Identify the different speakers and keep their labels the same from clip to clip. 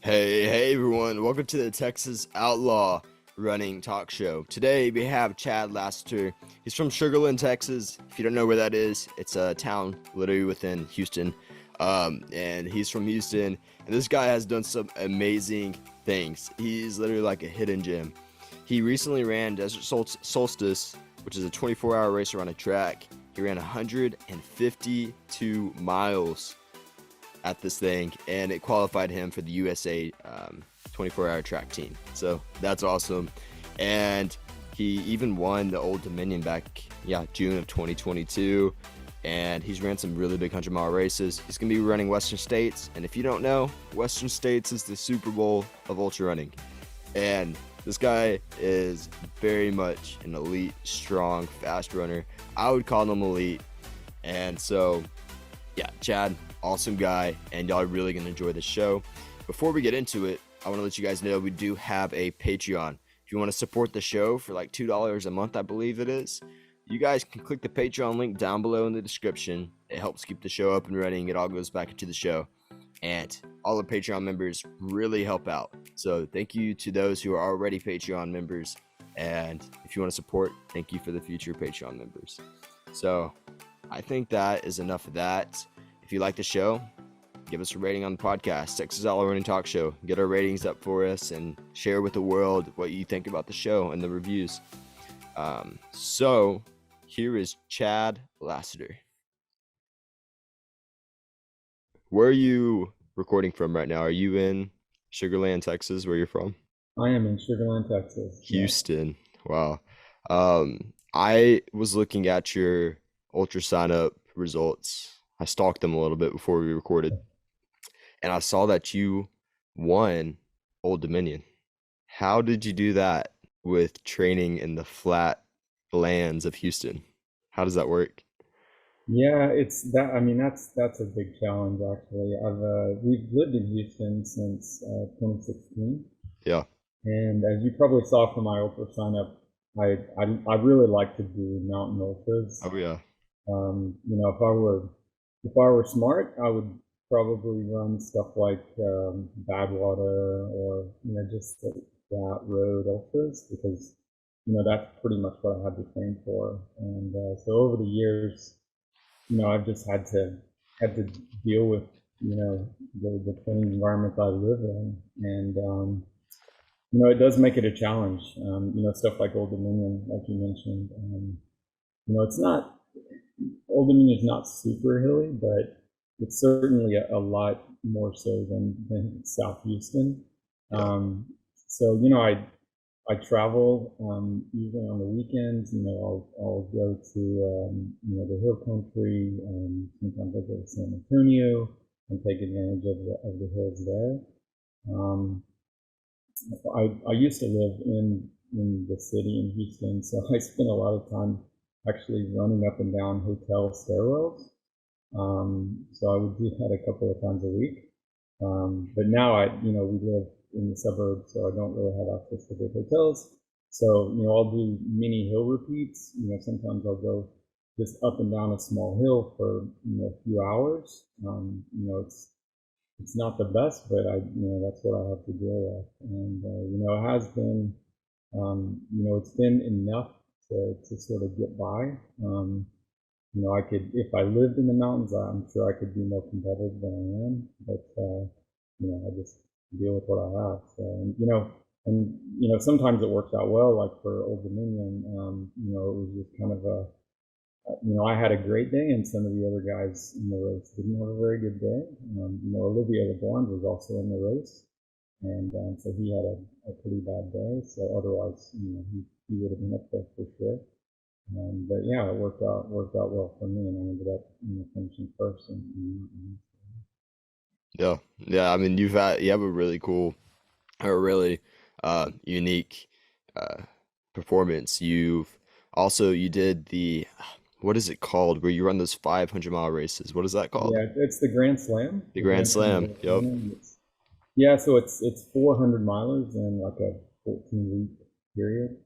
Speaker 1: Hey everyone, welcome to the Texas Outlaw running talk show. Today we have Chad Lasater. He's from Sugar Land, Texas. If you don't know where that is, it's a town literally within Houston. And he's from Houston, and this guy has done some amazing things. He's literally like a hidden gem. He recently ran Desert Solstice, which is a 24-hour race around a track. He ran 152 miles at this thing, and it qualified him for the USA 24-hour track team. So that's awesome. And he even won the Old Dominion back, June of 2022. And he's ran some really big 100-mile races. He's going to be running Western States. And if you don't know, Western States is the Super Bowl of ultra running. And this guy is very much an elite, strong, fast runner. I would call him elite. And so, Chad, awesome guy, and y'all are really going to enjoy the show. Before we get into it, I want to let you guys know we do have a Patreon. If you want to support the show for like $2 a month, I believe it is, you guys can click the Patreon link down below in the description. It helps keep the show up and running. It all goes back into the show, and all the Patreon members really help out. So thank you to those who are already Patreon members, and if you want to support, thank you for the future Patreon members. So I think that is enough of that. If you like the show, give us a rating on the podcast, Texas Outlaw Running Talk Show. Get our ratings up for us and share with the world what you think about the show and the reviews. So here is Chad Lasater. Where are you recording from right now? Are you in Sugar Land, Texas, where you're from?
Speaker 2: I am in Sugar Land, Texas.
Speaker 1: Houston. Wow. I was looking at your ultra sign up results. I stalked them a little bit before we recorded, and I saw that you won Old Dominion. How did you do that with training in the flat lands of Houston? How does that work?
Speaker 2: Yeah, it's that. I mean, that's a big challenge actually. We've lived in Houston since 2016,
Speaker 1: Yeah.
Speaker 2: and as you probably saw from my ultra sign up, I really like to do mountain ultras.
Speaker 1: Oh yeah.
Speaker 2: If I were smart, I would probably run stuff like Badwater or just the flat road ultras because that's pretty much what I had to train for. And so over the years, I've just had to deal with the training environment I live in, and it does make it a challenge. Stuff like Old Dominion, like you mentioned. It's not Old Dominion is not super hilly, but it's certainly a lot more so than South Houston.
Speaker 1: Yeah.
Speaker 2: So I travel usually on the weekends. I'll go to the hill country. Sometimes I go to San Antonio and take advantage of the hills there. Um, I used to live in the city in Houston, so I spent a lot of time actually running up and down hotel stairwells. So I would do that a couple of times a week. But now we live in the suburbs, so I don't really have access to good hotels. So, I'll do mini hill repeats. Sometimes I'll go just up and down a small hill for, a few hours. It's not the best, but that's what I have to deal with. And, it has been, it's been enough to sort of get by. I could, if I lived in the mountains, I'm sure I could be more competitive than I am, but, I just deal with what I have. So, sometimes it works out well, like for Old Dominion, it was just kind of I had a great day and some of the other guys in the race didn't have a very good day. Olivier LeBlanc was also in the race, and so he had a pretty bad day. So otherwise, he would have been up there for sure. But yeah, it worked out well for me, and I ended up finishing first.
Speaker 1: Yeah. Yeah. I mean, you have a really cool, or really unique uh performance. You did the, what is it called, where you run those 500-mile races? What is that called?
Speaker 2: Yeah, it's the Grand Slam.
Speaker 1: The
Speaker 2: The
Speaker 1: Grand
Speaker 2: Grand Slam of
Speaker 1: Slam.
Speaker 2: Old
Speaker 1: Yep.
Speaker 2: Dominion. Yeah, so it's 400 milers in like a 14-week period.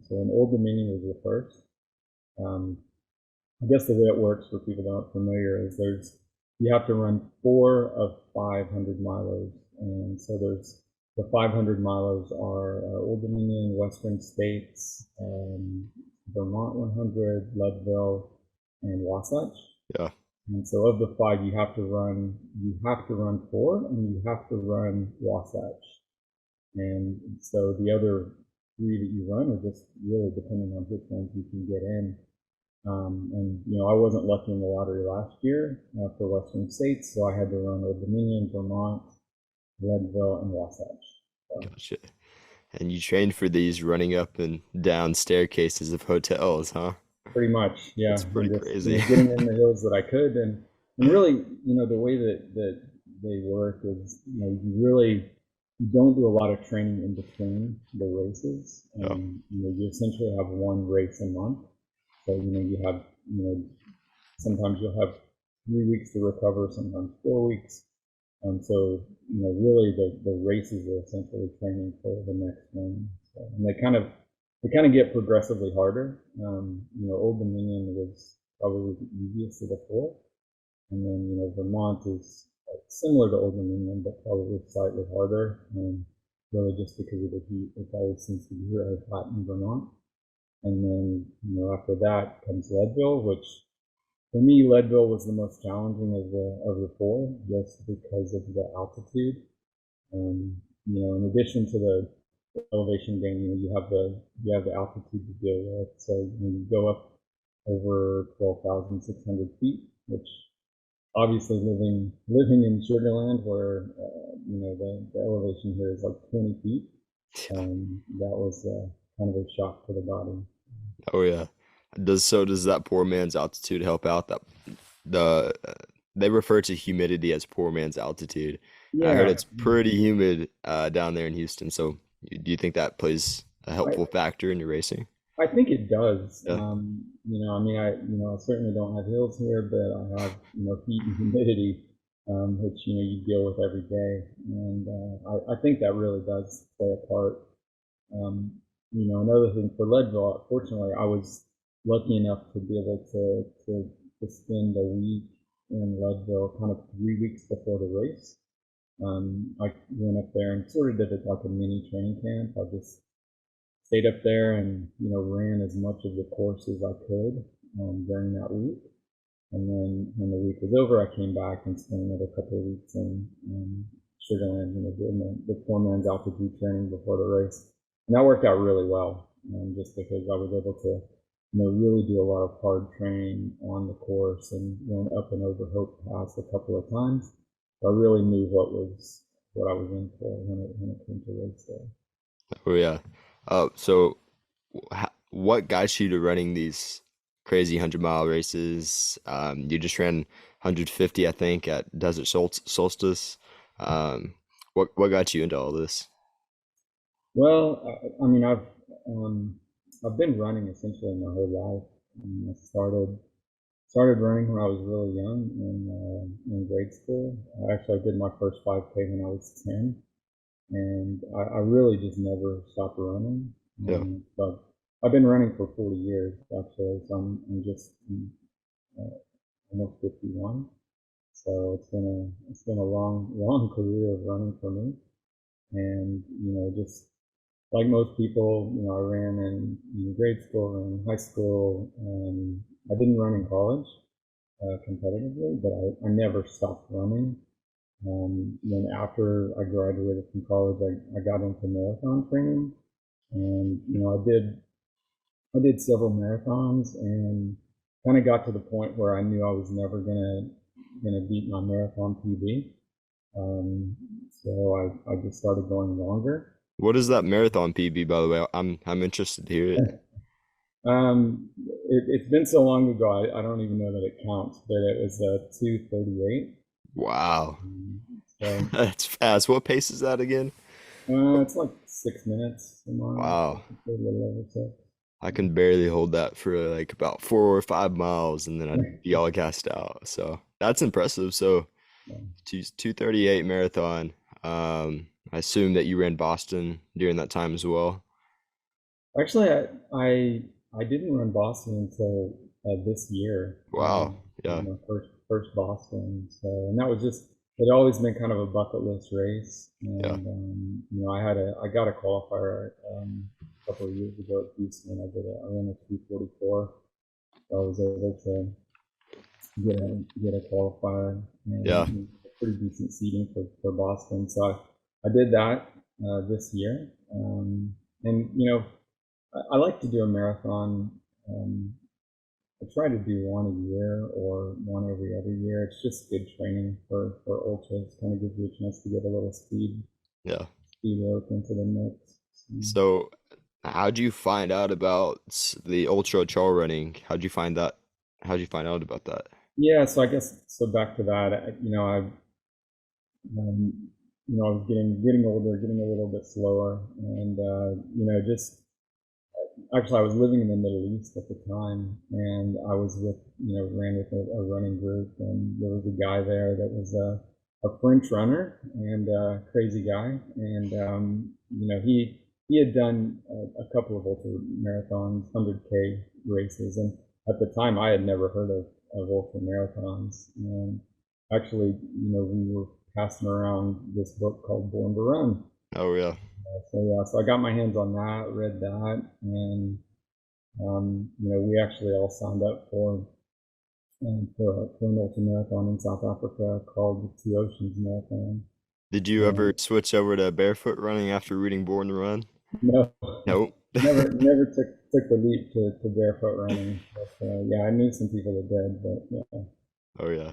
Speaker 2: So an Old Dominion was the first. Um, I guess the way it works for people that aren't familiar is you have to run 4 of 500 milers And so there's the 500 milers are Old Dominion, Western States, Vermont 100, Leadville, and Wasatch.
Speaker 1: Yeah.
Speaker 2: And so of the five, you have to run four, and you have to run Wasatch. And so the other three that you run are just really depending on which ones you can get in. And I wasn't lucky in the lottery last year for Western States, so I had to run Old Dominion, Vermont, Leadville, and Wasatch. So
Speaker 1: Gotcha. And you trained for these running up and down staircases of hotels, huh?
Speaker 2: pretty much, yeah,
Speaker 1: That's pretty
Speaker 2: and just
Speaker 1: crazy.
Speaker 2: getting in the hills that I could, and really, the way that they work is, you don't do a lot of training in between the races,
Speaker 1: Oh,
Speaker 2: and you essentially have one race a month. So you have sometimes you'll have 3 weeks to recover, sometimes 4 weeks. Really the races are essentially training for the next one. So, and they kind of get progressively harder. Old Dominion was probably the easiest of the four, and then Vermont is similar to Old Dominion, but probably slightly harder. Really just because of the heat, it always seems to be really hot in Vermont. And then after that comes Leadville, which for me, Leadville was the most challenging of the four, just because of the altitude. In addition to the elevation gain, you have the altitude to deal with. So you go up over 12,600 feet, which obviously living in Sugarland, where the elevation here is like 20 feet, that was kind of a shock to the body.
Speaker 1: oh yeah. Does that poor man's altitude help out? That the they refer to humidity as poor man's altitude. I heard
Speaker 2: Yeah,
Speaker 1: it's pretty humid down there in Houston. So do you think that plays a
Speaker 2: I,
Speaker 1: helpful factor in your racing?
Speaker 2: I think it does.
Speaker 1: Yeah.
Speaker 2: I mean, I certainly don't have hills here, but I have, heat and humidity, which, you deal with every day. And I think that really does play a part. Um, Another thing for Leadville, fortunately, I was lucky enough to be able to spend a week in Leadville, kind of 3 weeks before the race. I went up there and sort of did it like a mini training camp. I just stayed up there and ran as much of the course as I could during that week. And then when the week was over, I came back and spent another couple of weeks in Sugarland, doing the poor man's altitude training before the race. And that worked out really well, just because I was able to really do a lot of hard training on the course and went up and over Hope Pass a couple of times. So I really knew what I was in for when it came to race day.
Speaker 1: Oh yeah. So what got you to running these crazy 100-mile races? You just ran 150, I think, at Solstice. Um, what got you into all this?
Speaker 2: Well, I mean, I've been running essentially my whole life. I started running when I was really young in grade school. I did my first 5K when I was 10, and I really just never stopped running.
Speaker 1: Yeah.
Speaker 2: But I've been running for 40 years actually, so I'm just uh, almost 51. So it's been a long career of running for me, and just like most people, I ran in grade school, ran in high school. I didn't run in college competitively, but I never stopped running. Then after I graduated from college, I got into marathon training, and I did several marathons, and kind of got to the point where I knew I was never gonna beat my marathon PB. Um, so I just started going longer.
Speaker 1: What is that marathon PB, by the way? I'm interested to hear it.
Speaker 2: It's been so long ago, I don't even know that it counts, but it was 2:38.
Speaker 1: Wow.
Speaker 2: So
Speaker 1: That's fast. What pace is that again?
Speaker 2: it's like 6 minutes a mile,
Speaker 1: Wow.
Speaker 2: a little over six.
Speaker 1: I can barely hold that for like about 4 or 5 miles and then I'd be all gassed out. So that's impressive. So
Speaker 2: Yeah.
Speaker 1: 2:38 marathon. I assume that you ran Boston during that time as well.
Speaker 2: Actually, I didn't run Boston until this year.
Speaker 1: Wow.
Speaker 2: Was
Speaker 1: Yeah.
Speaker 2: my first Boston. So, and that was just it always been kind of a bucket list race,
Speaker 1: Yeah.
Speaker 2: and I got a qualifier a couple of years ago at Houston. I ran a 2:44. So I was able to get a qualifier and
Speaker 1: Yeah.
Speaker 2: pretty decent seating for Boston. So I did that this year, and I like to do a marathon. Um, I try to do one a year or one every other year. It's just good training for ultras. Kind of gives you a chance to get a little
Speaker 1: Yeah.
Speaker 2: speed work into the mix. So,
Speaker 1: So, how'd you find out about the ultra trail running? How'd you find that? How'd you find out about that?
Speaker 2: yeah, so I guess so. Back to that, um, I was getting older, getting a little bit slower, and just actually, I was living in the Middle East at the time, and I was ran with a running group, and there was a guy there that was a French runner and a crazy guy, and he had done a couple of ultra marathons, 100K races, and at the time I had never heard of ultra marathons, and actually, we were passing around this book called Born to Run.
Speaker 1: Oh yeah.
Speaker 2: So I got my hands on that, read that, and we actually all signed up for an ultra marathon in South Africa called the Two Oceans Marathon.
Speaker 1: Did you ever
Speaker 2: And
Speaker 1: switch over to barefoot running after reading Born to Run?
Speaker 2: no,
Speaker 1: Nope.
Speaker 2: never took the leap to barefoot running. But yeah, I knew some people that did, but yeah,
Speaker 1: Oh yeah.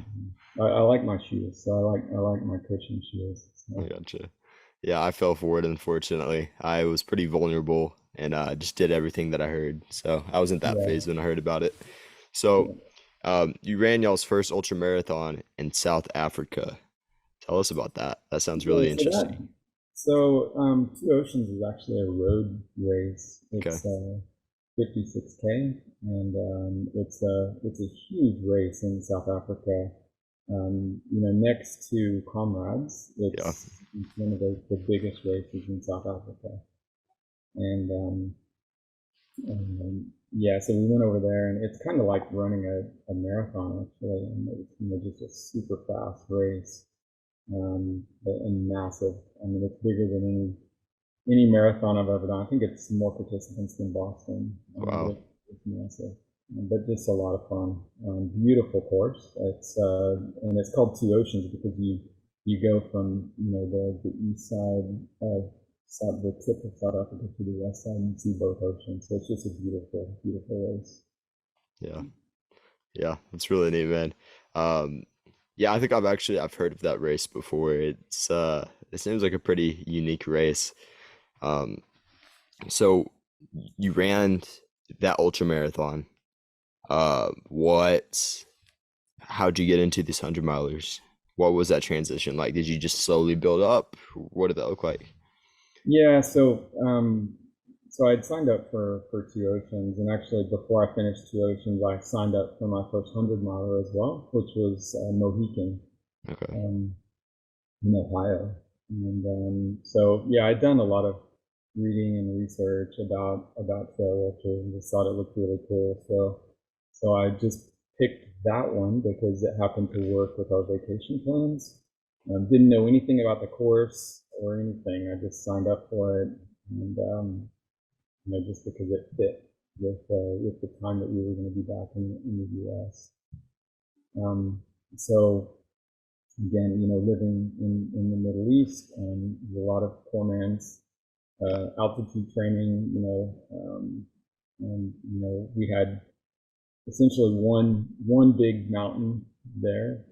Speaker 2: I like my shoes, so I like my cushion shoes.
Speaker 1: I
Speaker 2: So,
Speaker 1: gotcha. Yeah, I fell for it, unfortunately. I was pretty vulnerable and just did everything that I heard. So I wasn't that
Speaker 2: yeah,
Speaker 1: phased when I heard about it. So
Speaker 2: yeah.
Speaker 1: you ran y'all's first ultra marathon in South Africa. Tell us about that. That sounds
Speaker 2: Yeah,
Speaker 1: really interesting.
Speaker 2: Two Oceans is actually a road race.
Speaker 1: Okay.
Speaker 2: It's 56K, and it's a huge race in South Africa. Next to Comrades,
Speaker 1: Yeah.
Speaker 2: it's one of the biggest races in South Africa. And yeah, so we went over there, and it's kind of like running a marathon actually, and it's just a super fast race, and massive. I mean, it's bigger than any marathon I've ever done. I think it's more participants than Boston, but
Speaker 1: Wow.
Speaker 2: it's massive. But just a lot of fun. Beautiful course. And it's called Two Oceans because you go from the east side of the tip of South Africa to the west side, and you see both oceans. So it's just a beautiful, beautiful race.
Speaker 1: Yeah. Yeah. That's really neat, man. Um, yeah, I think I've heard of that race before. It seems like a pretty unique race. Um, so you ran that ultra marathon. What how'd you get into these 100 milers? What was that transition like? Did you just slowly build up? What did that look like?
Speaker 2: Yeah, so I'd signed up for Two Oceans, and actually before I finished Two Oceans, I signed up for my first 100 miler as well, which was Mohican
Speaker 1: Okay.
Speaker 2: um, in Ohio. And so yeah, I'd done a lot of reading and research about trail ultras and just thought it looked really cool. So I just picked that one because it happened to work with our vacation plans. Didn't know anything about the course or anything. I just signed up for it, and just because it fit with the time that we were going to be back in the U.S. Um, so again, living in the Middle East, there's a lot of poor man's
Speaker 1: Yeah.
Speaker 2: altitude training, and we had essentially one big mountain there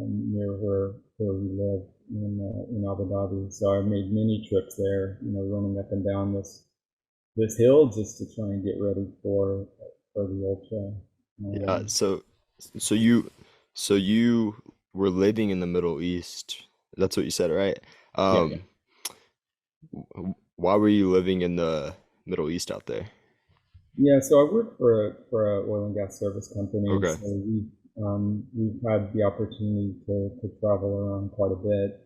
Speaker 2: near where we live in Abu Dhabi. So I made many trips there, running up and down this hill just to try and get ready for the ultra. And,
Speaker 1: Yeah. So you so you were living in the Middle East. That's what you said, right?
Speaker 2: yeah, yeah.
Speaker 1: Um, why were you living in the Middle East out there?
Speaker 2: Yeah, so I work for a oil and gas service company,
Speaker 1: Okay.
Speaker 2: so we've had the opportunity to travel around quite a bit,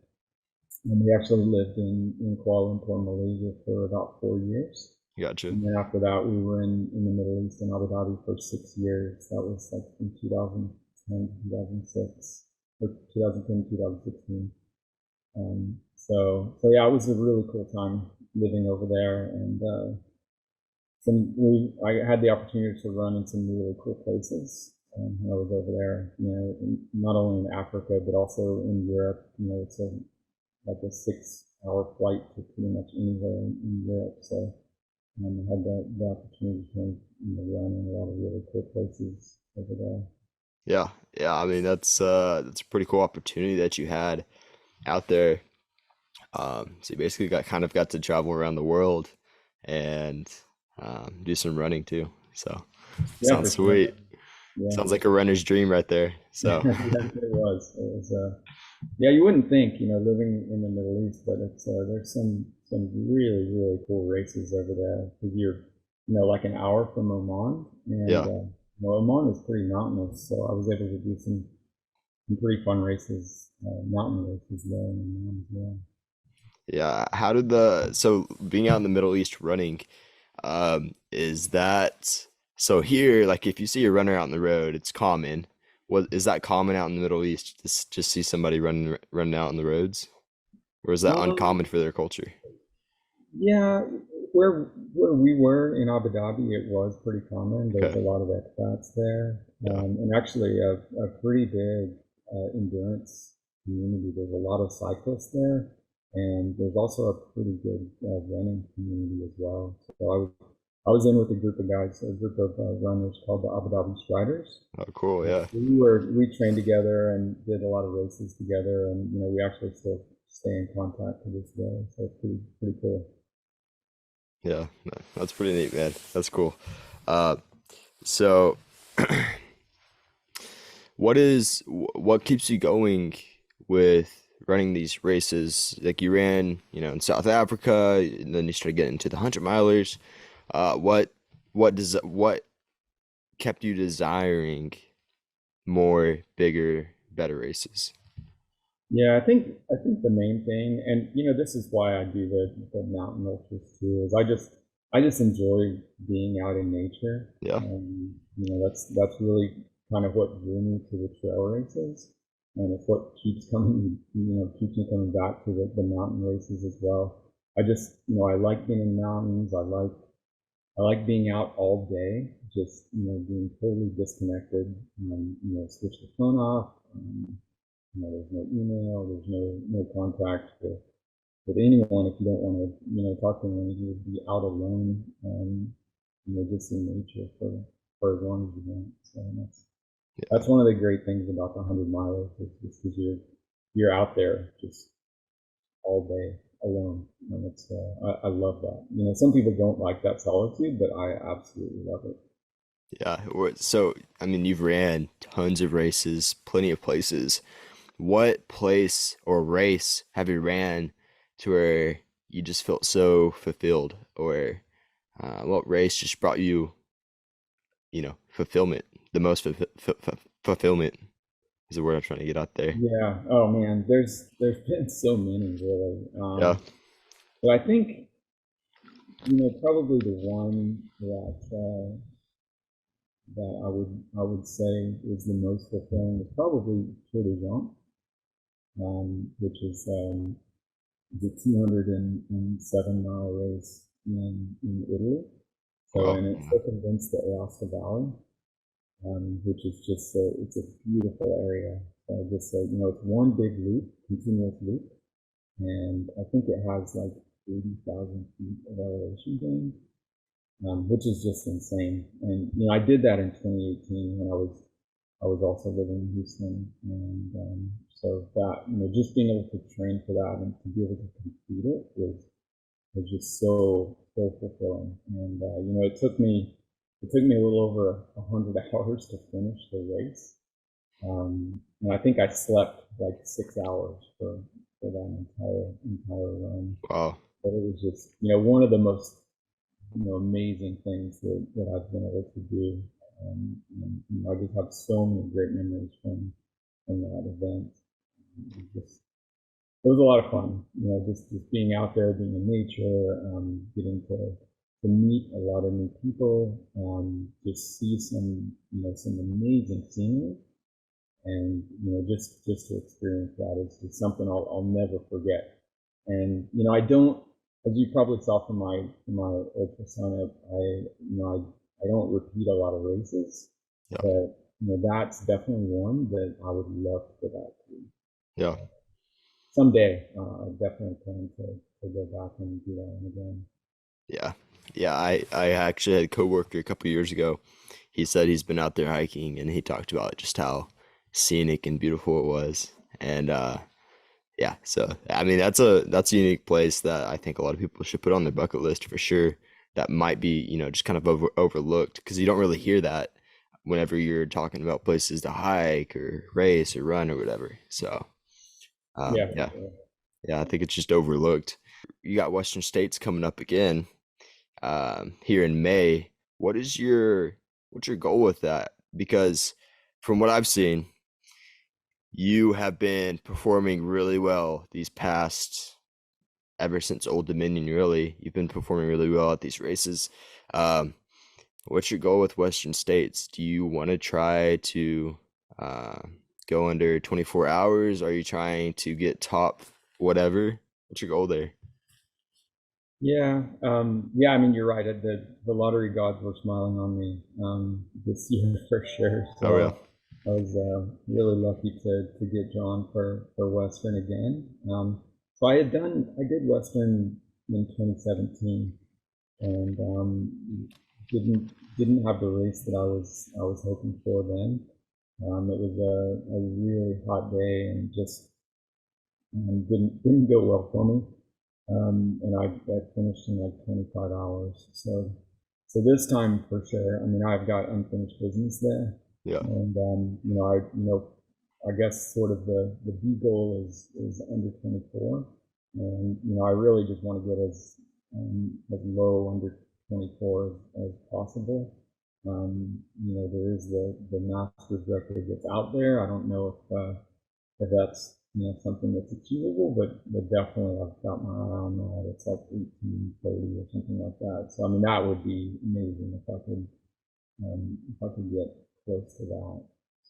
Speaker 2: and we actually lived in Kuala Lumpur, Malaysia, for about 4 years,
Speaker 1: Gotcha.
Speaker 2: and then after that we were in the Middle East in Abu Dhabi for 6 years. That was like from 2010 to 2006. or 2010, 2016. So yeah, it was a really cool time living over there, and I had the opportunity to run in some really cool places when I was over there. Not only in Africa but also in Europe. It's like a 6 hour flight to pretty much anywhere in Europe. So I had the opportunity to run in a lot of really cool places over there.
Speaker 1: Yeah, yeah. I mean, that's a pretty cool opportunity that you had out there. So you basically got to travel around the world and do some running too. So
Speaker 2: Yeah,
Speaker 1: sounds
Speaker 2: for sure.
Speaker 1: sweet.
Speaker 2: Yeah,
Speaker 1: Sounds like a runner's dream right there. So
Speaker 2: yes, it was. It was. Yeah, you wouldn't think, living in the Middle East, but there's some really really cool races over there because you're, like an hour from Oman, and
Speaker 1: yeah,
Speaker 2: Oman is pretty mountainous, so I was able to do some pretty fun races, mountain races there in Oman as well.
Speaker 1: yeah. How did the so being out in the Middle East running, is that so here? Like if you see a runner out on the road, it's common. What is that common out in the Middle East to just see somebody running out on the roads, or is that
Speaker 2: Um,
Speaker 1: uncommon for their culture?
Speaker 2: Yeah, where we were in Abu Dhabi, it was pretty common. There's
Speaker 1: Okay,
Speaker 2: a lot of expats there,
Speaker 1: yeah,
Speaker 2: and actually a pretty big endurance community. There's a lot of cyclists there, and there's also a pretty good running community as well. So I was in with a group of guys, a group of runners called the Abu Dhabi Striders.
Speaker 1: oh cool, yeah.
Speaker 2: We trained together and did a lot of races together, and we actually still stay in contact to this day. So it's pretty cool.
Speaker 1: Yeah, no, that's pretty neat, man. That's cool. Uh, so what keeps you going with running these races? Like you ran, in South Africa, and then you started getting into the 100 milers. What kept you desiring more, bigger, better races?
Speaker 2: Yeah, I think the main thing, and this is why I do the mountain ultras too, is I just enjoy being out in nature.
Speaker 1: Yeah,
Speaker 2: That's really kind of what drew me to the trail races, and it's what keeps me coming back to the mountain races as well. I like being in the mountains. I like being out all day, just being totally disconnected. Switch the phone off. There's no email, there's no contact with anyone if you don't want to, talk to anyone. You just be out alone, just in nature for as long as you want. So that's
Speaker 1: yeah,
Speaker 2: one of the great things about the 100 milers is just because you're out there just all day alone, and I love that. Some people don't like that solitude, but I absolutely love it.
Speaker 1: yeah. So, I mean, you've ran tons of races, plenty of places. What place or race have you ran to where you just felt so fulfilled, or what race just brought you, fulfillment? The most fulfillment is the word I'm trying to get out there.
Speaker 2: Yeah. Oh man, there's been so many really.
Speaker 1: Yeah.
Speaker 2: But I think probably the one that I would say is the most fulfilling is probably Tour de Jean, which is the 207-mile race in Italy. So
Speaker 1: Wow.
Speaker 2: and it circumvents the Aosta Valley, which is just it's a beautiful area. So just it's one big loop, continuous loop, and I think it has like 80,000 feet of elevation gain, which is just insane. And I did that in 2018 when I was also living in Houston, and so that just being able to train for that and to be able to complete it was just so fulfilling. And it took me a little over 100 hours to finish the race, and I think I slept like 6 hours for that entire run.
Speaker 1: Wow.
Speaker 2: But it was just one of the most amazing things that I've been able to do. And I just have so many great memories from that event. It was a lot of fun, just being out there, being in nature, getting to meet a lot of new people, just see some amazing scenery, and just to experience that is just something I'll never forget. And I don't, as you probably saw from my ultrasound, I don't repeat a lot of races,
Speaker 1: Yeah.
Speaker 2: but that's definitely one that I would love to go back to.
Speaker 1: Yeah.
Speaker 2: Someday, I definitely plan to go back and do that one again.
Speaker 1: Yeah. Yeah. I actually had a coworker a couple years ago. He said he's been out there hiking and he talked about just how scenic and beautiful it was. And yeah, so I mean that's a unique place that I think a lot of people should put on their bucket list for sure. That might be, just kind of overlooked because you don't really hear that whenever you're talking about places to hike or race or run or whatever. So
Speaker 2: Yeah, for
Speaker 1: yeah,
Speaker 2: sure.
Speaker 1: yeah, I think it's just overlooked. You got Western States coming up again here in May. What is what's your goal with that? Because from what I've seen, you have been performing really well these past ever since Old Dominion, really. You've been performing really well at these races. Um, what's your goal with Western States? Do you want to try to uh, go under 24 hours? Are you trying to get top whatever? What's your goal there?
Speaker 2: Yeah, yeah. I mean, you're right. The lottery gods were smiling on me this year for sure.
Speaker 1: Oh,
Speaker 2: So
Speaker 1: yeah.
Speaker 2: I was really lucky to get drawn for Western again. So I did Western in 2017, and didn't have the race that I was hoping for then. It was a really hot day and just didn't go well for me. And I finished in like 25 hours. So this time for sure. I mean, I've got unfinished business there,
Speaker 1: Yeah.
Speaker 2: and I guess sort of the B goal is under 24, and I really just want to get as low under 24 as possible. There is the Masters record that's out there. I don't know if that's something that's achievable, but definitely I've got my eye on that. It's like 18:30 or something like that. So I mean that would be amazing if I could get close to that.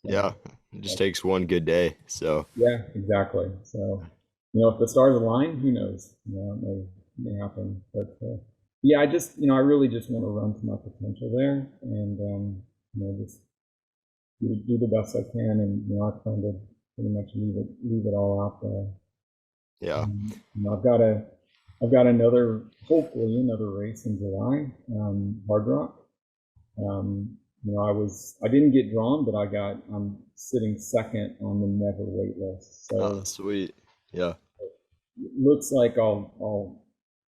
Speaker 1: Yeah.
Speaker 2: So
Speaker 1: It just
Speaker 2: but,
Speaker 1: takes one good day. So,
Speaker 2: yeah, exactly. So if the stars align, who knows? It may happen. But yeah, I really just want to run to my potential there, and just do the best I can, and I plan to pretty much leave it all out there.
Speaker 1: yeah.
Speaker 2: I've got hopefully another race in July, Hard Rock. I didn't get drawn, but I'm sitting second on the never wait list.
Speaker 1: Oh,
Speaker 2: So
Speaker 1: sweet. Yeah.
Speaker 2: it looks like I'll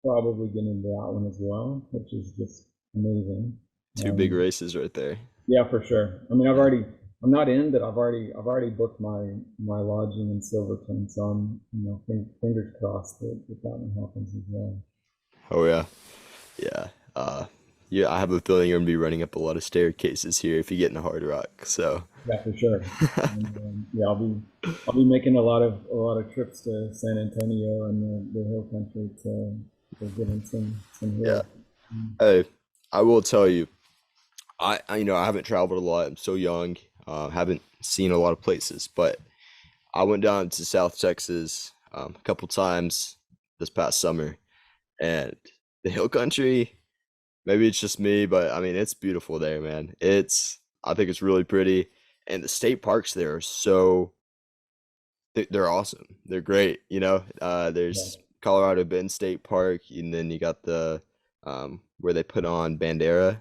Speaker 2: probably get into that one as well, which is just amazing.
Speaker 1: Two big
Speaker 2: Um,
Speaker 1: races right there.
Speaker 2: yeah, for sure. I mean,
Speaker 1: Yeah.
Speaker 2: I'm not in, but I've already booked my lodging in Silverton, so I'm, fingers crossed that one happens as well.
Speaker 1: Oh, yeah. Yeah. Yeah, I have a feeling you're gonna be running up a lot of staircases here if you get in a hard rock. So,
Speaker 2: Yeah, for sure. And yeah, I'll be making a lot of trips to San Antonio and the hill country to get in some
Speaker 1: yeah.
Speaker 2: hills. Mm.
Speaker 1: Hey, I will tell you, I haven't traveled a lot. I'm so young. Haven't seen a lot of places, but I went down to South Texas a couple times this past summer, and the hill country. Maybe it's just me, but I mean, it's beautiful there, man. I think it's really pretty, and the state parks there are they're awesome. They're great.
Speaker 2: Yeah,
Speaker 1: There's Colorado Bend State Park, and then you got the where they put on Bandera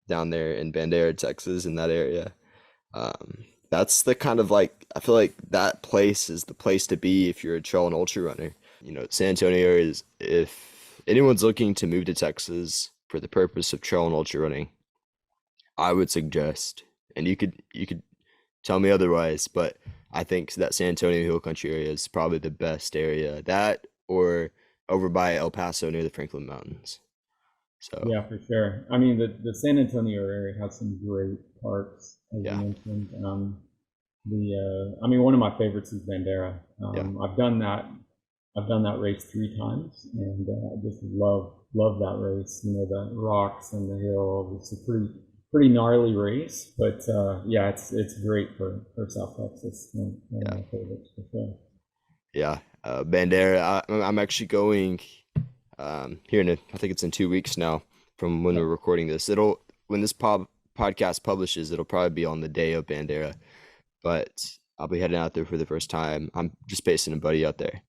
Speaker 1: down there in Bandera, Texas, in that area. That's the kind of like I feel like that place is the place to be if you're a trail and ultra runner. San Antonio is if anyone's looking to move to Texas for the purpose of trail and ultra running, I would suggest, and you could tell me otherwise, but I think that San Antonio Hill Country area is probably the best area. That or over by El Paso near the Franklin Mountains. So
Speaker 2: yeah, for sure. I mean, the San Antonio area has some great parks, as you
Speaker 1: yeah,
Speaker 2: mentioned. I mean, one of my favorites is Bandera.
Speaker 1: yeah,
Speaker 2: I've done that race 3 times, and I just love that race. The rocks and the hills. It's a pretty gnarly race, but yeah, it's great for South Texas. One of
Speaker 1: Yeah,
Speaker 2: my favorites for sure.
Speaker 1: yeah. Bandera. I'm actually going here in I think it's in 2 weeks now from when
Speaker 2: Yeah,
Speaker 1: we're recording this. It'll when this podcast publishes, it'll probably be on the day of Bandera, but I'll be heading out there for the first time. I'm just basing a buddy out there.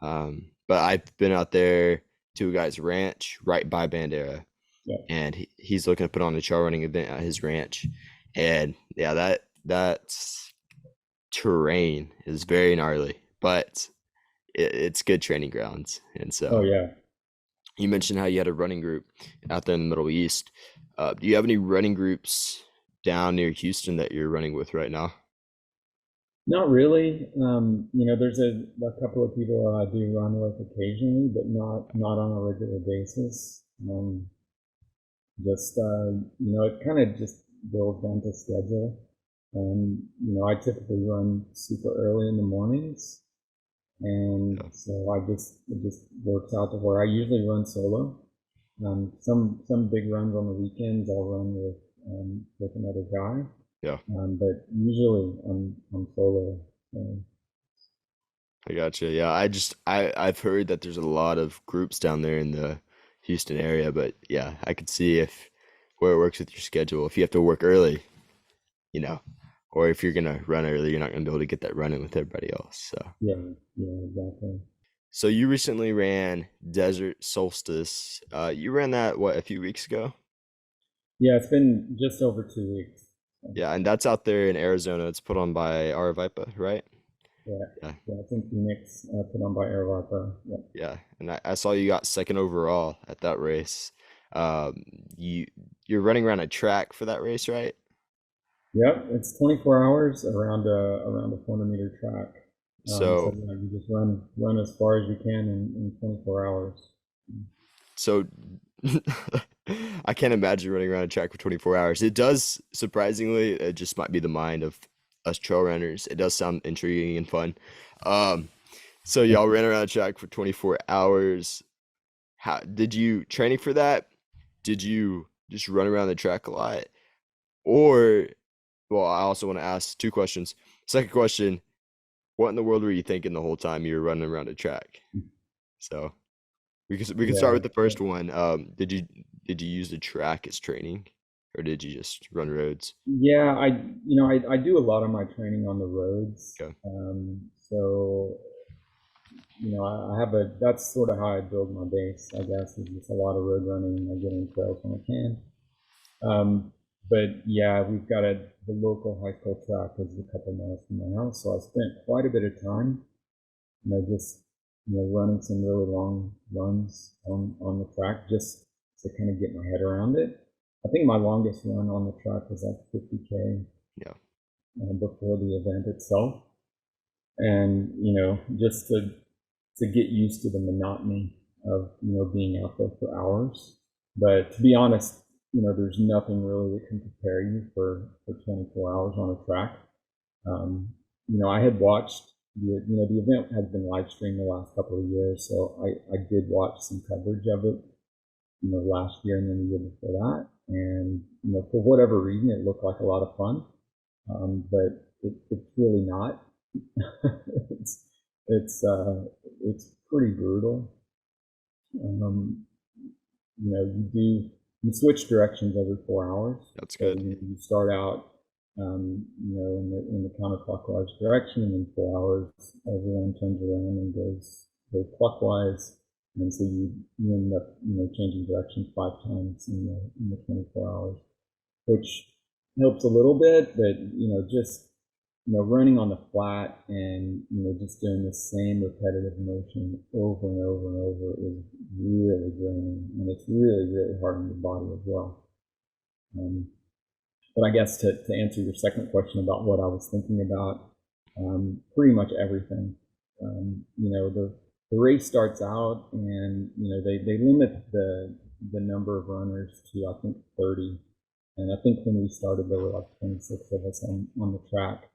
Speaker 1: But I've been out there to a guy's ranch right by Bandera,
Speaker 2: yeah.
Speaker 1: and he's looking to put on a trail running event at his ranch. And yeah, that's terrain is very gnarly, but it's good training grounds. And
Speaker 2: Oh
Speaker 1: so
Speaker 2: yeah.
Speaker 1: you mentioned how you had a running group out there in the Middle East. Do you have any running groups down near Houston that you're running with right now?
Speaker 2: Not really. There's a couple of people I do run with occasionally, but not on a regular basis. Just it kind of just boils down to schedule. I typically run super early in the mornings, and
Speaker 1: Yeah.
Speaker 2: so it just works out to where I usually run solo. Some big runs on the weekends I'll run with another guy,
Speaker 1: Yeah,
Speaker 2: but usually I'm solo. So,
Speaker 1: I gotcha. Yeah, I've heard that there's a lot of groups down there in the Houston area, but yeah, I could see if where it works with your schedule. If you have to work early, you know, or if you're gonna run early, you're not gonna be able to get that running with everybody else. So,
Speaker 2: yeah, yeah, exactly.
Speaker 1: so you recently ran Desert Solstice. You ran that what a few weeks ago?
Speaker 2: Yeah, it's been just over 2 weeks. So,
Speaker 1: Yeah, and that's out there in Arizona. It's put on by Aravipa, right?
Speaker 2: yeah,
Speaker 1: Yeah,
Speaker 2: yeah, it's in Phoenix, put on by Airvapa. Yeah.
Speaker 1: yeah. And I saw you got second overall at that race. Um, you you're running around a track for that race, right?
Speaker 2: Yep, it's 24 hours around a 400-meter track. So
Speaker 1: So
Speaker 2: yeah, you just run as far as you can in 24 hours.
Speaker 1: so I can't imagine running around a track for 24 hours. It does surprisingly, it just might be the mind of us trail runners. It does sound intriguing and fun. Um, so y'all ran around a track for 24 hours. How did you training for that? Did you just run around the track a lot? Or, well, I also want to ask two questions. Second question, what in the world were you thinking the whole time you were running around a track? So we could start
Speaker 2: Yeah,
Speaker 1: with the first one. Did you use the track as training, or did you just run roads?
Speaker 2: yeah. I do a lot of my training on the roads.
Speaker 1: Okay.
Speaker 2: So I have that's sort of how I build my base, I guess, is just a lot of road running. I get in trails when I can. But yeah, we've got the local high school track is a couple miles from my house, so I spent quite a bit of time, just running some really long runs on the track just to kind of get my head around it. I think my longest run on the track was like 50K
Speaker 1: Yeah.
Speaker 2: before the event itself, and just to get used to the monotony of being out there for hours. But to be honest, there's nothing really that can prepare you for 24 hours on a track. I had watched the event has been live streamed the last couple of years, so I did watch some coverage of it, last year and then the year before that, and for whatever reason, it looked like a lot of fun, but it's really not. it's it's pretty brutal. Um, you switch directions every 4 hours.
Speaker 1: That's
Speaker 2: So
Speaker 1: good.
Speaker 2: you start out, in the counterclockwise direction, and in 4 hours, everyone turns around and goes clockwise, and so you end up changing directions 5 times in the 24 hours, which helps a little bit, but just running on the flat and just doing the same repetitive motion over and over and over is really draining, and it's really really hard on your body as well. Um, but I guess to answer your second question about what I was thinking about, pretty much everything. The race starts out, and they limit the number of runners to I think 30, and I think when we started there were like 26 of us on the track.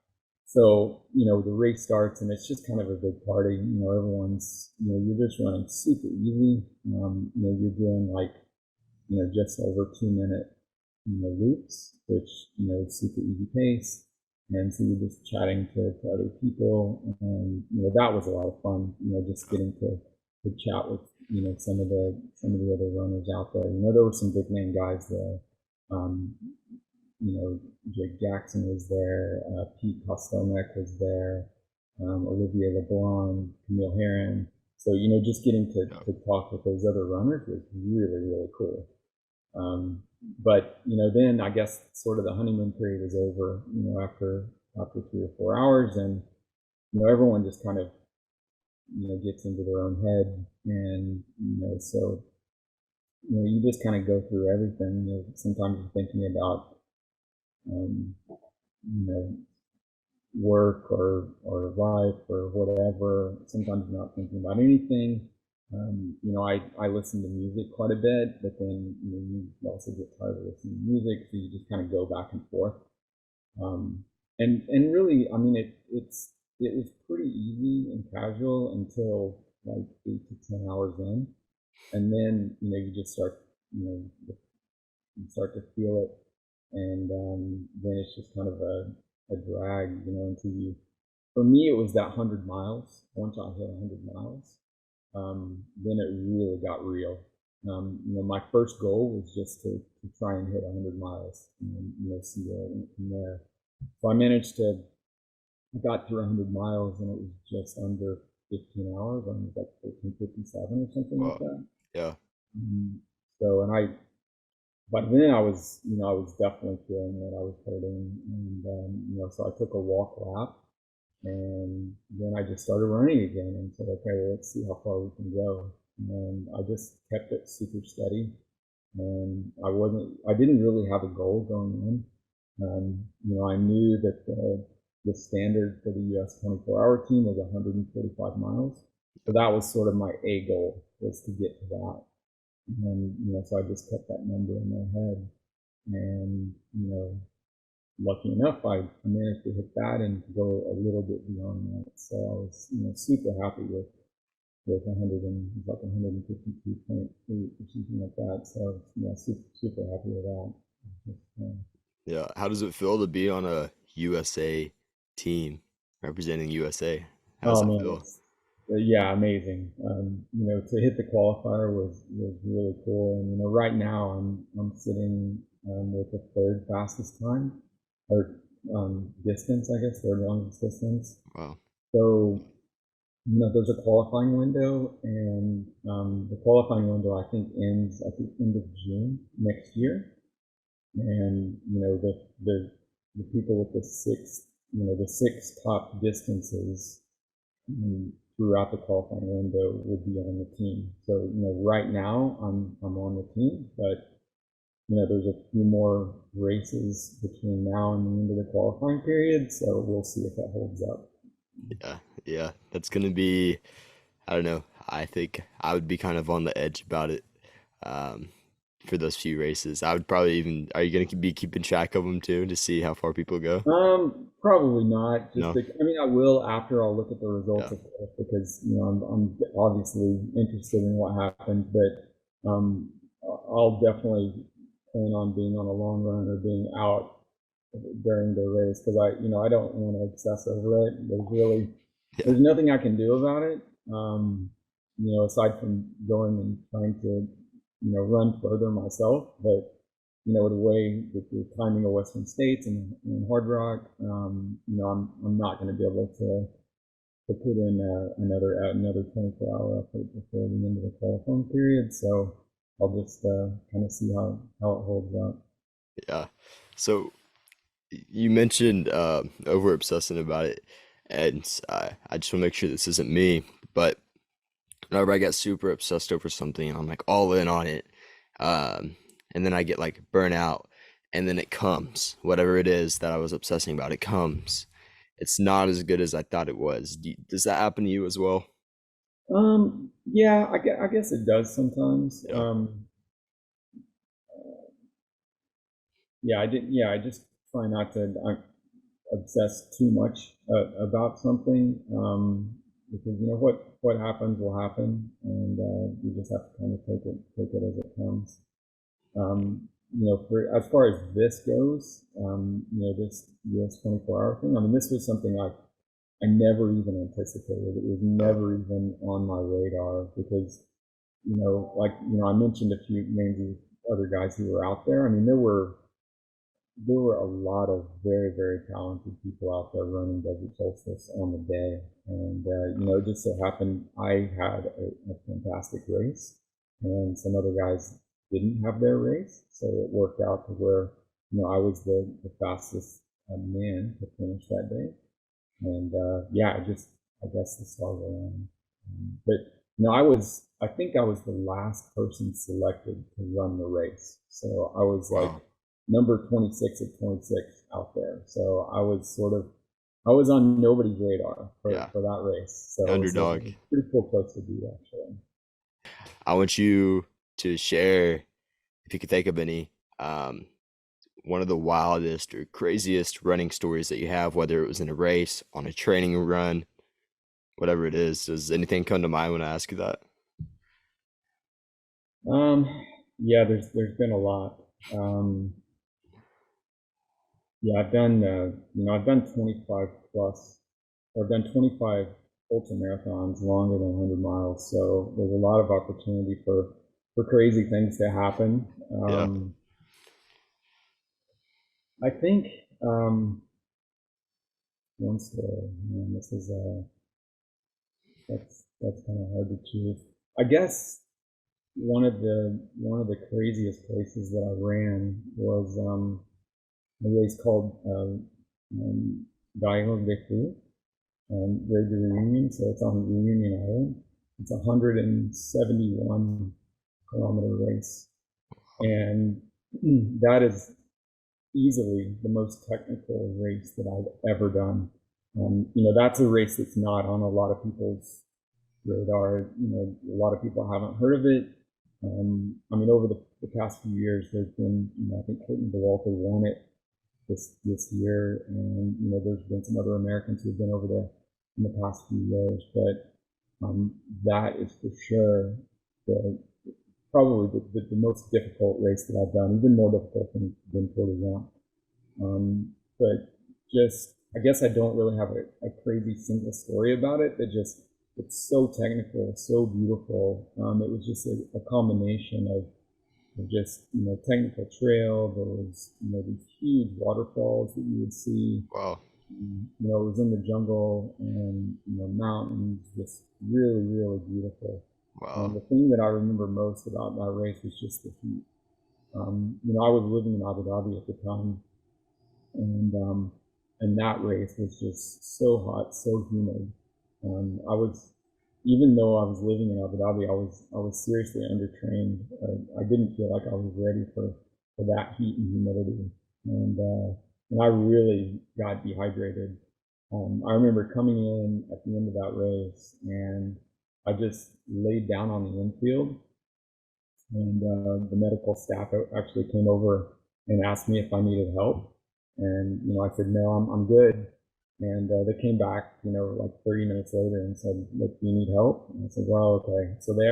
Speaker 2: So the race starts, and it's just kind of a big party. Everyone's you're just running super easy. You're doing like just over 2 minute loops, which is super easy pace, and so you're just chatting to other people, and that was a lot of fun. Just getting to chat with some of the other runners out there. There were some big name guys there. Um, Jake Jackson was there, Pete Kostomek was there, Olivier LeBlanc, Camille Herron. So, just getting to talk with those other runners was really, really cool. But, then I guess sort of the honeymoon period is over, after 3 or 4 hours, and, everyone just kind of, gets into their own head. And, so, you just kind of go through everything. Sometimes you're thinking about, you know, work or life or whatever. Sometimes you're not thinking about anything. I listen to music quite a bit, but then you also get tired of listening to music, so you just kind of go back and forth. And really, I mean, it was pretty easy and casual until like 8 to 10 hours in, and then you just start you start to feel it, and then it's just kind of a drag, until you. For me, it was that 100 miles. Once I hit 100 miles, then it really got real. My first goal was just to try and hit 100 miles, and see where I went from there. So I managed to. I got through 100 miles, and it was just under 15 hours. I was like 14:57 or something like
Speaker 1: Wow.
Speaker 2: that.
Speaker 1: Yeah.
Speaker 2: So, and by then I was definitely feeling that I was hurting, and so I took a walk lap, and then I just started running again, and said, okay, well, let's see how far we can go. And I just kept it super steady, and I didn't really have a goal going in. I knew that the standard for the U.S. 24-hour team was 145 miles, so that was sort of my A goal, was to get to that. And so I just kept that number in my head, and lucky enough, I managed to hit that and go a little bit beyond that. So I was super happy with 100 and like 152.8 or something like that. So super happy with that.
Speaker 1: Yeah. How does it feel to be on a USA team representing USA? How does
Speaker 2: Oh
Speaker 1: that
Speaker 2: man,
Speaker 1: feel?
Speaker 2: it's yeah, amazing. To hit the qualifier was really cool. And right now I'm sitting with the third fastest time, or distance, I guess, third longest distance.
Speaker 1: Wow.
Speaker 2: So there's a qualifying window, and the qualifying window I think ends at the end of June next year. And the people with the six top distances throughout the qualifying window would be on the team. So right now I'm on the team, but there's a few more races between now and the end of the qualifying period, so we'll see if that holds up.
Speaker 1: Yeah. Yeah. That's gonna be, I don't know. I think I would be kind of on the edge about it. Um, for those few races, I would probably even. Are you gonna be keeping track of them too to see how far people go?
Speaker 2: Probably not.
Speaker 1: No.
Speaker 2: I mean, I will after I'll look at the results,
Speaker 1: Yeah.
Speaker 2: of course, because I'm obviously interested in what happened. But I'll definitely plan on being on a long run or being out during the race, because I don't want to obsess over it.
Speaker 1: Yeah.
Speaker 2: There's nothing I can do about it. Aside from going and trying to run further myself, but the way with the timing of Western States and Hard Rock, I'm not going to be able to put in another 24-hour effort before the end of the qualifying period. So I'll just kind of see how it holds up.
Speaker 1: Yeah. So you mentioned over obsessing about it, and I just want to make sure this isn't me, but whenever I get super obsessed over something, I'm like all in on it, and then I get like burnout, and then it comes, whatever it is that I was obsessing about, it comes. It's not as good as I thought it was. Does that happen to you as well?
Speaker 2: Yeah, I guess it does sometimes.
Speaker 1: Yeah.
Speaker 2: Yeah, I did. Yeah, I just try not to obsess too much about something, because what happens will happen, and you just have to kind of take it as it comes. for as far as this goes, this US 24-hour thing. I mean, this was something I never even anticipated. It was
Speaker 1: Oh,
Speaker 2: never even on my radar because, I mentioned a few names of other guys who were out there. I mean, there were a lot of very, very talented people out there running Desert Solstice on the day. And, it just so happened I had a fantastic race, and some other guys didn't have their race. So it worked out to where, I was the fastest man to finish that day. And yeah, I guess the stars aligned. But I think I was the last person selected to run the race. So I was like
Speaker 1: wow.
Speaker 2: number 26 of 26 out there. So I was on nobody's radar
Speaker 1: Yeah.
Speaker 2: for that race. So it's a
Speaker 1: Underdog.
Speaker 2: pretty cool place to be, actually.
Speaker 1: I want you to share, if you could think of any, um, one of the wildest or craziest running stories that you have, whether it was in a race, on a training run, whatever it is. Does anything come to mind when I ask you that?
Speaker 2: Um, yeah, there's been a lot. Um, Yeah, I've done 25 plus, or I've done 25 ultra marathons longer than 100 miles. So there's a lot of opportunity for crazy things to happen.
Speaker 1: Yeah.
Speaker 2: I think once man, this is that's kind of hard to choose. I guess one of the craziest places that I ran was a race called Diagonal de Fou. Raid the Reunion, so it's on Reunion Island. It's a 171-kilometer race, and that is easily the most technical race that I've ever done. That's a race that's not on a lot of people's radar. A lot of people haven't heard of it. I mean, over the past few years, there's been, I think Clayton Walter won it this year, and there's been some other Americans who've been over there in the past few years, but that is for sure the probably the most difficult race that I've done, even more difficult than Tour de Jean. But just, I guess I don't really have a crazy single story about it. It's so technical, so beautiful. It was just a combination of just, technical trail. There was, these huge waterfalls that you would see.
Speaker 1: Wow.
Speaker 2: It was in the jungle, and, mountains, just really, really beautiful. And
Speaker 1: Wow.
Speaker 2: the thing that I remember most about that race was just the heat. I was living in Abu Dhabi at the time, and that race was just so hot, so humid. I was, even though I was living in Abu Dhabi, I was seriously undertrained. I didn't feel like I was ready for that heat and humidity, and I really got dehydrated. I remember coming in at the end of that race, and I just laid down on the infield, and the medical staff actually came over and asked me if I needed help, and I said no, I'm good. And they came back, like 30 minutes later and said, "Look, do you need help?" And I said, "Well, okay." So they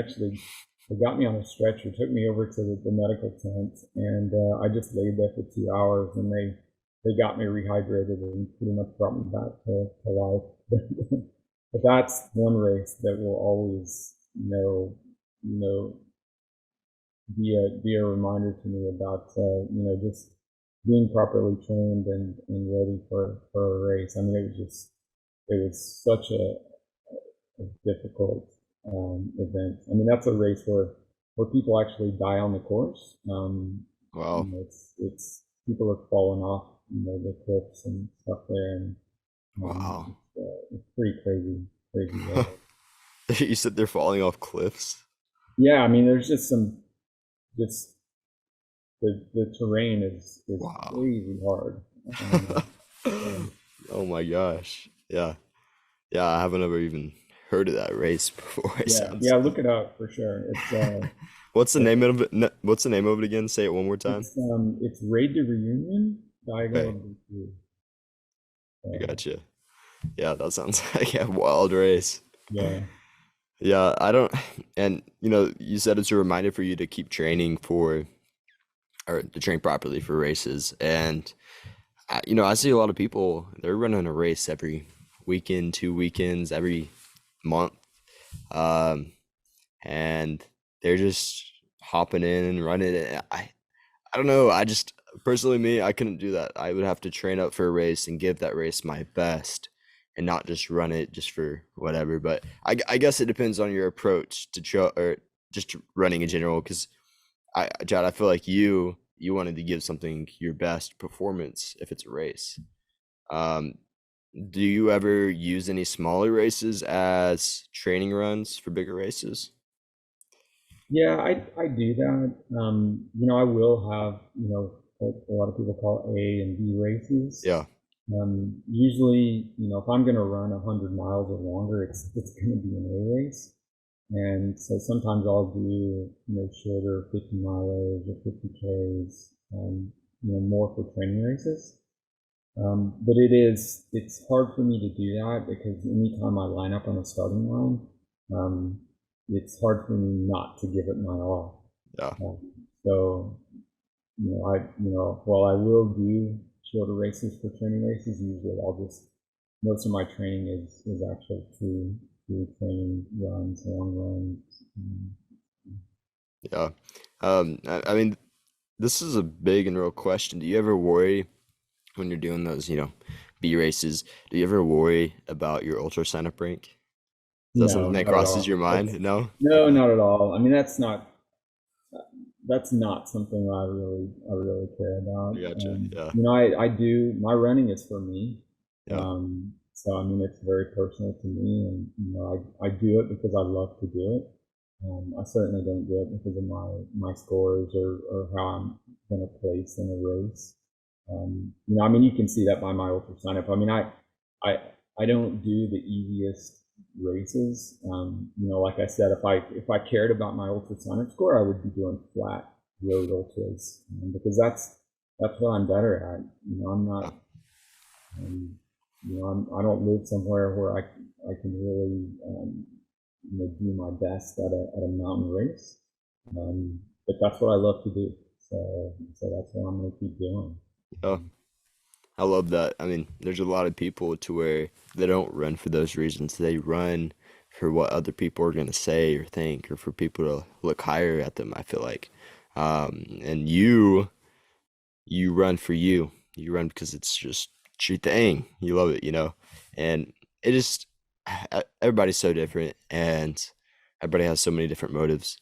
Speaker 2: got me on a stretcher, took me over to the medical tent, and I just laid there for 2 hours, and they got me rehydrated and pretty much brought me back to life. But that's one race that will always, you know, be a reminder to me about just being properly trained and ready for a race. I mean, it was such a difficult event. I mean, that's a race where people actually die on the course.
Speaker 1: Wow.
Speaker 2: It's people have fallen off, the cliffs and stuff there, and
Speaker 1: Wow.
Speaker 2: it's pretty crazy race.
Speaker 1: You said they're falling off cliffs?
Speaker 2: Yeah, I mean, there's just the terrain is
Speaker 1: Wow.
Speaker 2: crazy hard. Um, so,
Speaker 1: Oh my gosh. Yeah. Yeah, I haven't ever even heard of that race before. It
Speaker 2: yeah,
Speaker 1: sounds
Speaker 2: yeah, look it up for sure.
Speaker 1: What's the
Speaker 2: Uh,
Speaker 1: name of it? What's the name of it again? Say it one more time.
Speaker 2: it's Raid to Reunion, Diagonal
Speaker 1: Okay,
Speaker 2: of the
Speaker 1: I
Speaker 2: uh,
Speaker 1: got you. Yeah, that sounds like a wild race.
Speaker 2: yeah.
Speaker 1: Yeah, I don't, and you said it's a reminder for you to keep training for or to train properly for races. And I see a lot of people, they're running a race every weekend, 2 weekends, every month. Um, and they're just hopping in and running it. I don't know. I just personally me, I couldn't do that. I would have to train up for a race and give that race my best and not just run it just for whatever. But I guess it depends on your approach to or just to running in general. Because Chad, I feel like you wanted to give something your best performance if it's a race. Um, do you ever use any smaller races as training runs for bigger races?
Speaker 2: Yeah, I do that. I will have, what a lot of people call A and B races.
Speaker 1: Yeah,
Speaker 2: Usually, if I'm going to run 100 miles or longer, it's going to be an A race. And so sometimes I'll do, shorter 50 milers or 50Ks, more for training races. But it's hard for me to do that because anytime I line up on a starting line, um, it's hard for me not to give it my all.
Speaker 1: yeah,
Speaker 2: So, while I will do shorter races for training races, usually most of my training is actual true training runs, long runs.
Speaker 1: yeah. I mean, this is a big and real question. Do you ever worry when you're doing those, B races? Do you ever worry about your ultra sign up rank? Is that
Speaker 2: No,
Speaker 1: something that
Speaker 2: not at
Speaker 1: crosses your
Speaker 2: all.
Speaker 1: mind? No?
Speaker 2: No,
Speaker 1: Okay.
Speaker 2: not at all. I mean, that's not something I really care
Speaker 1: I
Speaker 2: about.
Speaker 1: gotcha. Yeah.
Speaker 2: I do my running is for me.
Speaker 1: Yeah.
Speaker 2: So I mean, it's very personal to me, and I do it because I love to do it. I certainly don't do it because of my scores or how I'm going to place in a race. I mean, you can see that by my ultra sign up. I mean, I I don't do the easiest races. Like I said, if I cared about my ultrasonic score, I would be doing flat road ultras, because that's what I'm better at. I'm
Speaker 1: Yeah.
Speaker 2: not. I don't live somewhere where I can really do my best at a mountain race. But that's what I love to do. So that's what I'm going to keep doing.
Speaker 1: Yeah. I love that. I mean, there's a lot of people to where they don't run for those reasons. They run for what other people are going to say or think, or for people to look higher at them, I feel like. And you run for you. You run because it's just your thing. You love it, And it just everybody's so different, and everybody has so many different motives.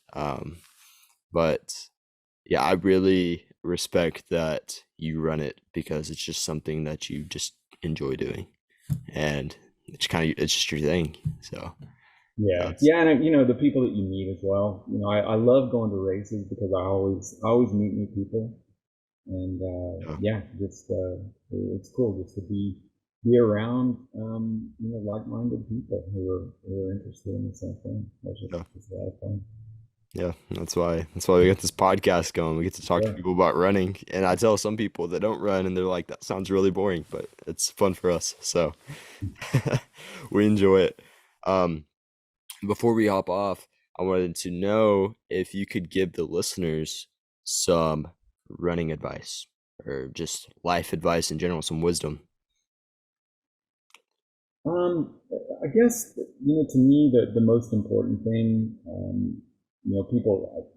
Speaker 1: But yeah, I really respect that you run it because it's just something that you just enjoy doing, and it's just your thing. So
Speaker 2: Yeah,
Speaker 1: that's
Speaker 2: yeah, and the people that you meet as well. I love going to races because I always meet new people, and
Speaker 1: yeah,
Speaker 2: yeah, just it's cool just to be around like-minded people who are interested in the same thing. That's
Speaker 1: yeah,
Speaker 2: just a lot of fun.
Speaker 1: yeah. That's why we got this podcast going. We get to talk to
Speaker 2: Yeah,
Speaker 1: people about running, and I tell some people that don't run, and they're like, "That sounds really boring," but it's fun for us, so we enjoy it. Um, Before we hop off, I wanted to know if you could give the listeners some running advice or just life advice in general, some wisdom.
Speaker 2: Um, I guess to me the most important thing,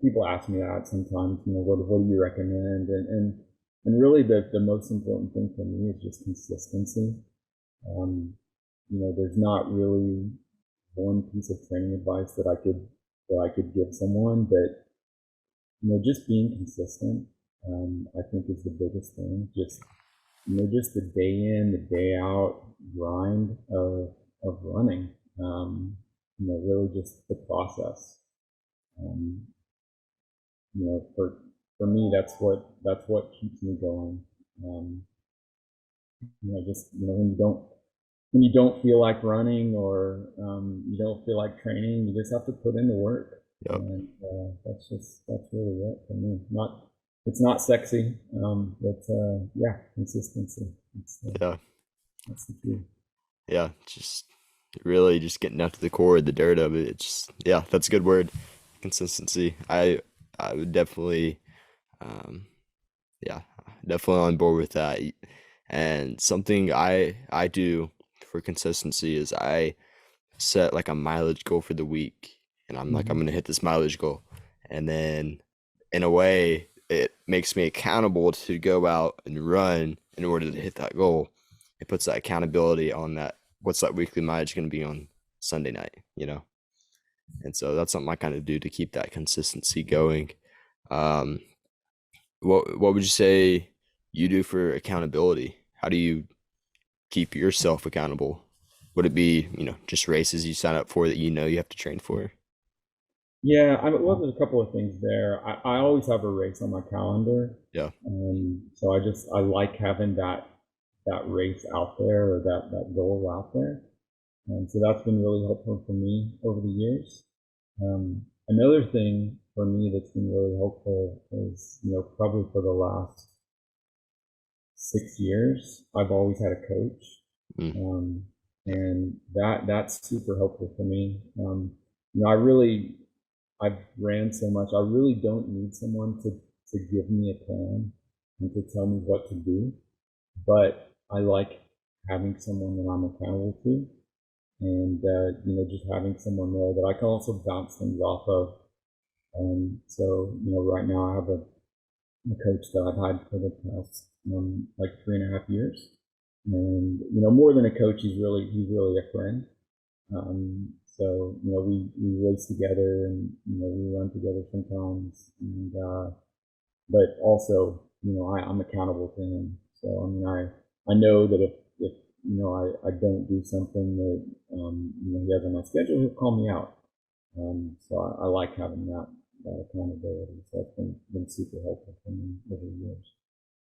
Speaker 2: people ask me that sometimes. What do you recommend? And really the most important thing for me is just consistency. Um, there's not really one piece of training advice that I could give someone, but just being consistent, I think is the biggest thing. Just the day in, the day out grind of running. Really just the process. Um, for me, that's what keeps me going. Um, just when you don't feel like running or you don't feel like training, you just have to put in the work,
Speaker 1: Yep.
Speaker 2: and that's really it for me. It's not sexy, but yeah, consistency.
Speaker 1: Yeah.
Speaker 2: That's the key.
Speaker 1: Yeah. Just really just getting down to the core, the dirt of it. It's yeah, that's a good word. Consistency. I would definitely um Yeah, definitely on board with that. And something I do for consistency is I set like a mileage goal for the week, and I'm like, I'm
Speaker 2: Hmm.
Speaker 1: gonna hit this mileage goal, and then in a way it makes me accountable to go out and run in order to hit that goal. It puts that accountability on that. What's that weekly mileage going to be on Sunday night, you know? And so that's something I kind of do to keep that consistency going. Um, what would you say you do for accountability? How do you keep yourself accountable? Would it be, just races you sign up for that you have to train for?
Speaker 2: Yeah, well, there's a couple of things there. I always have a race on my calendar.
Speaker 1: Yeah.
Speaker 2: So I like having that race out there, or that goal out there. And so that's been really helpful for me over the years. Another thing for me that's been really helpful is, probably for the last 6 years, I've always had a coach.
Speaker 1: Mm.
Speaker 2: Um, and that's super helpful for me. I really, I've ran so much. I really don't need someone to give me a plan and to tell me what to do, but I like having someone that I'm accountable to, and just having someone there that I can also bounce things off of. So right now I have a coach that I've had for the past like 3.5 years, and more than a coach, he's really a friend. So we race together, and we run together sometimes, and but also I'm accountable to him. So I mean I know that if I don't do something that he has on my schedule, he'll call me out. So I like having that accountability. So it's been super helpful for me over the years.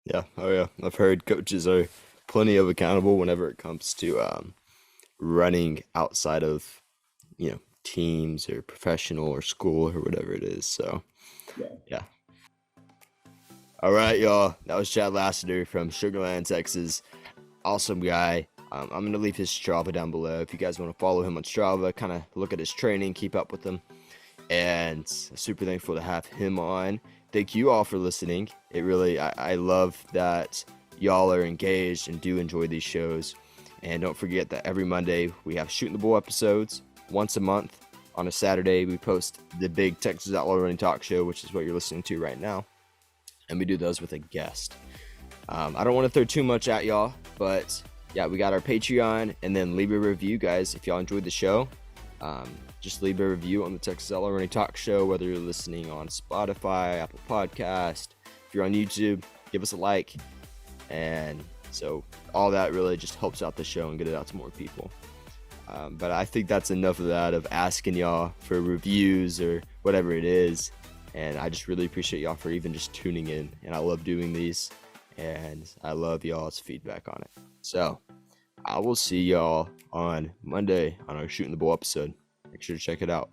Speaker 1: Yeah. Oh yeah. I've heard coaches are plenty of accountable whenever it comes to running outside of, teams or professional or school or whatever it is. So
Speaker 2: Yeah.
Speaker 1: yeah. All right, y'all. That was Chad Lasater from Sugarland, Texas. Awesome guy. I'm gonna leave his Strava down below if you guys want to follow him on Strava, kind of look at his training, keep up with him. And super thankful to have him on. Thank you all for listening. It really, I love that y'all are engaged and do enjoy these shows. And don't forget that every Monday we have Shooting the Bull episodes. Once a month on a Saturday we post the big Texas Outlaw Running Talk Show, which is what you're listening to right now. And we do those with a guest. I don't want to throw too much at y'all, but yeah, we got our Patreon, and then leave a review, guys, if y'all enjoyed the show. Just leave a review on the Texas Outlaw Running Talk Show, whether you're listening on Spotify, Apple Podcast. If you're on YouTube, give us a like. And so all that really just helps out the show and get it out to more people. But I think that's enough of that, of asking y'all for reviews or whatever it is. And I just really appreciate y'all for even just tuning in. And I love doing these. And I love y'all's feedback on it. So I will see y'all on Monday on our Shooting the Bull episode. Make sure to check it out.